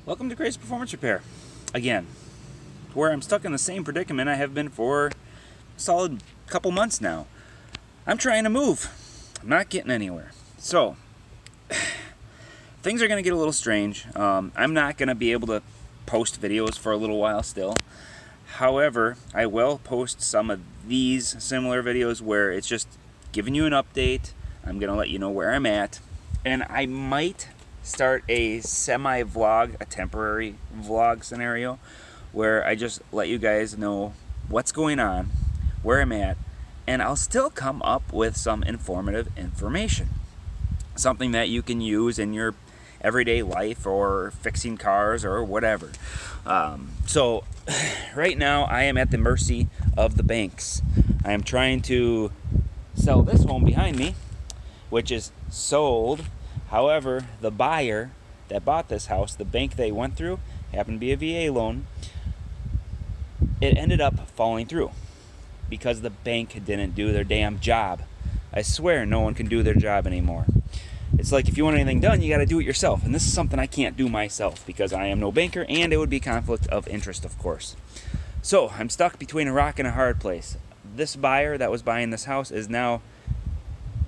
Welcome to Crazed Performance Repair. Again, where I'm stuck in the same predicament I have been for a solid couple months now. I'm trying to move. I'm not getting anywhere. So, things are going to get a little strange. I'm not going to be able to post videos for a little while still. However, I will post some of these similar videos where it's just giving you an update. I'm going to let you know where I'm at. And I might start a semi-vlog, a temporary vlog scenario where I just let you guys know what's going on, where I'm at, and I'll still come up with some informative information. Something that you can use in your everyday life or fixing cars or whatever. So right now I am at the mercy of the banks. I am trying to sell this home behind me, which is sold. However, the buyer that bought this house, the bank they went through, happened to be a VA loan. It ended up falling through because the bank didn't do their damn job. I swear no one can do their job anymore. It's like if you want anything done, you got to do it yourself. And this is something I can't do myself because I am no banker, and it would be conflict of interest, of course. So I'm stuck between a rock and a hard place. This buyer that was buying this house is now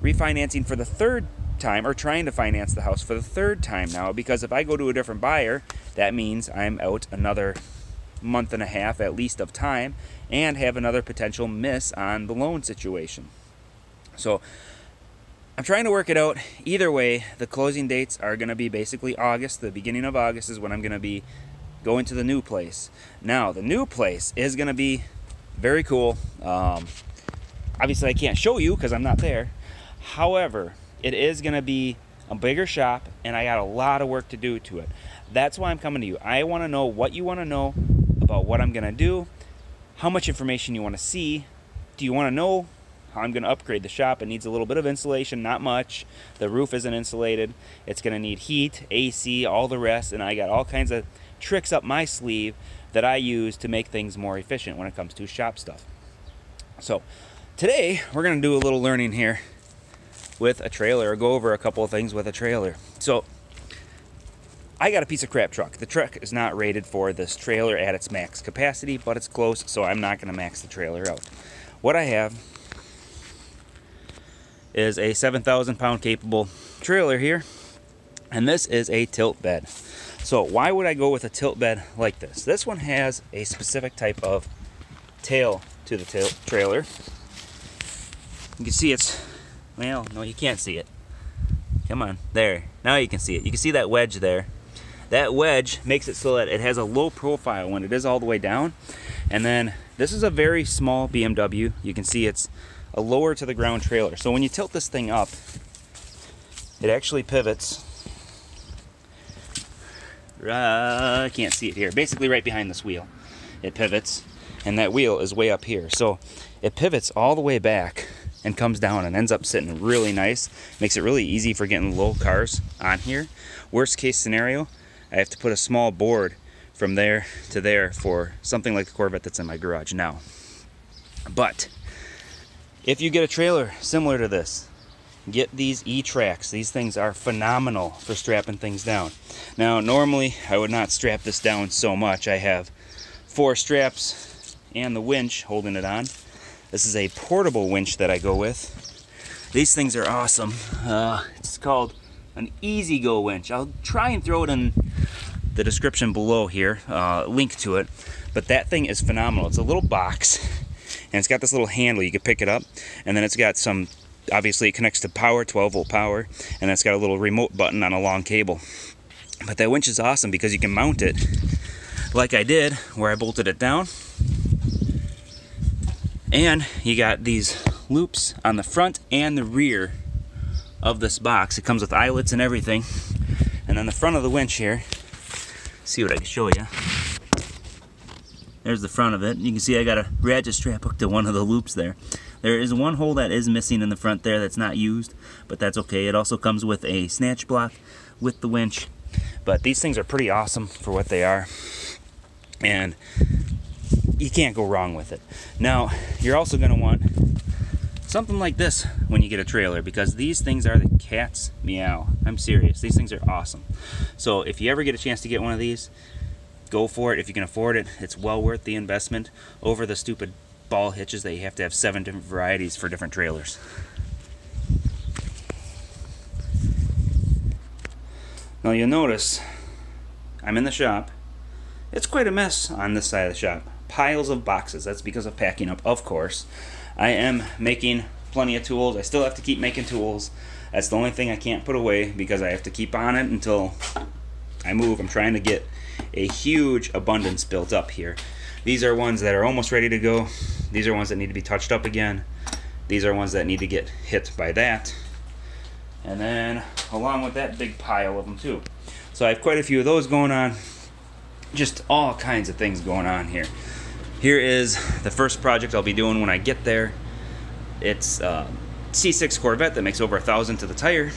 refinancing for the third time, or trying to finance the house for the third time now, because if I go to a different buyer, that means I'm out another month and a half at least of time and have another potential miss on the loan situation. So I'm trying to work it out. Either way, the closing dates are going to be basically August. The beginning of August is when I'm going to be going to the new place. Now, the new place is going to be very cool. Obviously, I can't show you because I'm not there. However, it is going to be a bigger shop, and I got a lot of work to do to it. That's why I'm coming to you. I want to know what you want to know about what I'm going to do, how much information you want to see. Do you want to know how I'm going to upgrade the shop? It needs a little bit of insulation, not much. The roof isn't insulated. It's going to need heat, AC, all the rest, and I got all kinds of tricks up my sleeve that I use to make things more efficient when it comes to shop stuff. So today we're going to do a little learning here with a trailer, or go over a couple of things with a trailer. So I got a piece of crap truck. The truck is not rated for this trailer at its max capacity, but it's close, so I'm not going to max the trailer out. What I have is a 7,000 pound capable trailer here, and this is a tilt bed. So why would I go with a tilt bed like this? This one has a specific type of tail to the trailer. You can see it's, well, no, you can't see it. Come on, there. Now you can see it. You can see that wedge there. That wedge makes it so that it has a low profile when it is all the way down. And then this is a very small BMW. You can see it's a lower to the ground trailer. So when you tilt this thing up, it actually pivots. I can't see it here. Basically right behind this wheel. It pivots, and that wheel is way up here. So it pivots all the way back and comes down and ends up sitting really nice. Makes it really easy for getting low cars on here. Worst case scenario, I have to put a small board from there to there for something like the Corvette that's in my garage now. But if you get a trailer similar to this, get these E-Tracks. These things are phenomenal for strapping things down. Now, normally I would not strap this down so much. I have 4 straps and the winch holding it on. This is a portable winch that I go with. These things are awesome. It's called an Easy Go winch. I'll try and throw it in the description below here, link to it. But that thing is phenomenal. It's a little box, and it's got this little handle. You can pick it up, and then it's got some, obviously it connects to power, 12-volt power, and it's got a little remote button on a long cable. But that winch is awesome because you can mount it like I did, where I bolted it down. And you got these loops on the front and the rear of this box. It comes with eyelets and everything. And then the front of the winch here, see what I can show you. There's the front of it. You can see I got a ratchet strap hooked to one of the loops there. There is one hole that is missing in the front there that's not used, but that's okay. It also comes with a snatch block with the winch. But these things are pretty awesome for what they are. And you can't go wrong with it. Now, you're also going to want something like this when you get a trailer, because these things are the cat's meow. I'm serious. These things are awesome. So if you ever get a chance to get one of these, go for it. If you can afford it, it's well worth the investment over the stupid ball hitches that you have to have 7 different varieties for different trailers. Now you'll notice I'm in the shop. It's quite a mess on this side of the shop. Piles of boxes. That's because of packing up, of course. I am making plenty of tools. I still have to keep making tools. That's the only thing I can't put away because I have to keep on it until I move. I'm trying to get a huge abundance built up here. These are ones that are almost ready to go. These are ones that need to be touched up again. These are ones that need to get hit by that. And then along with that, big pile of them too. So I have quite a few of those going on. Just all kinds of things going on here. Here is the first project I'll be doing when I get there. It's a C6 Corvette that makes over 1,000 to the tire.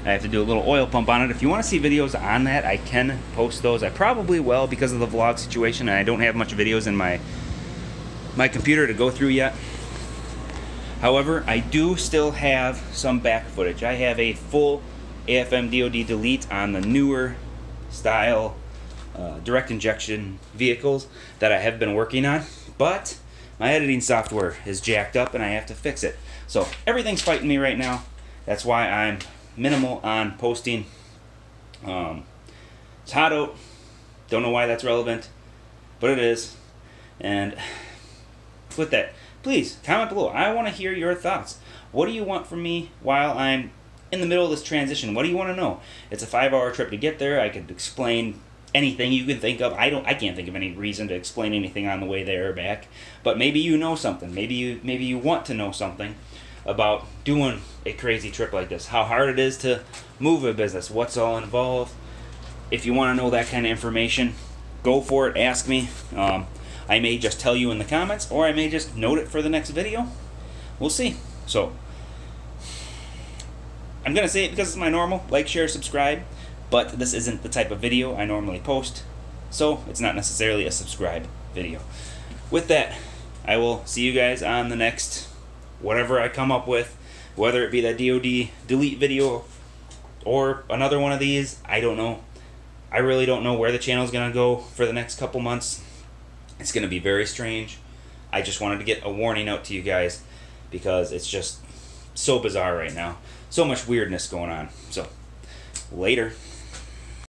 I have to do a little oil pump on it. If you want to see videos on that, I can post those. I probably will because of the vlog situation, and I don't have much videos in my computer to go through yet. However, I do still have some back footage. I have a full AFM DOD delete on the newer style direct injection vehicles that I have been working on, but my editing software is jacked up and I have to fix it. So everything's fighting me right now. That's why I'm minimal on posting. It's hot out. Don't know why that's relevant, but it is. And with that, please comment below. I want to hear your thoughts. What do you want from me while I'm in the middle of this transition? What do you want to know? It's a 5-hour trip to get there. I could explain anything you can think of. I can't think of any reason to explain anything on the way there or back. But maybe you know something. Maybe you want to know something about doing a crazy trip like this. How hard it is to move a business. What's all involved. If you want to know that kind of information, go for it. Ask me. I may just tell you in the comments, or I may just note it for the next video. We'll see. So I'm gonna say it because it's my normal. Like, share, subscribe. But this isn't the type of video I normally post, so it's not necessarily a subscribe video. With that, I will see you guys on the next whatever I come up with, whether it be that DOD delete video or another one of these. I don't know. I really don't know where the channel's gonna go for the next couple months. It's gonna be very strange. I just wanted to get a warning out to you guys because it's just so bizarre right now. So much weirdness going on. So, later.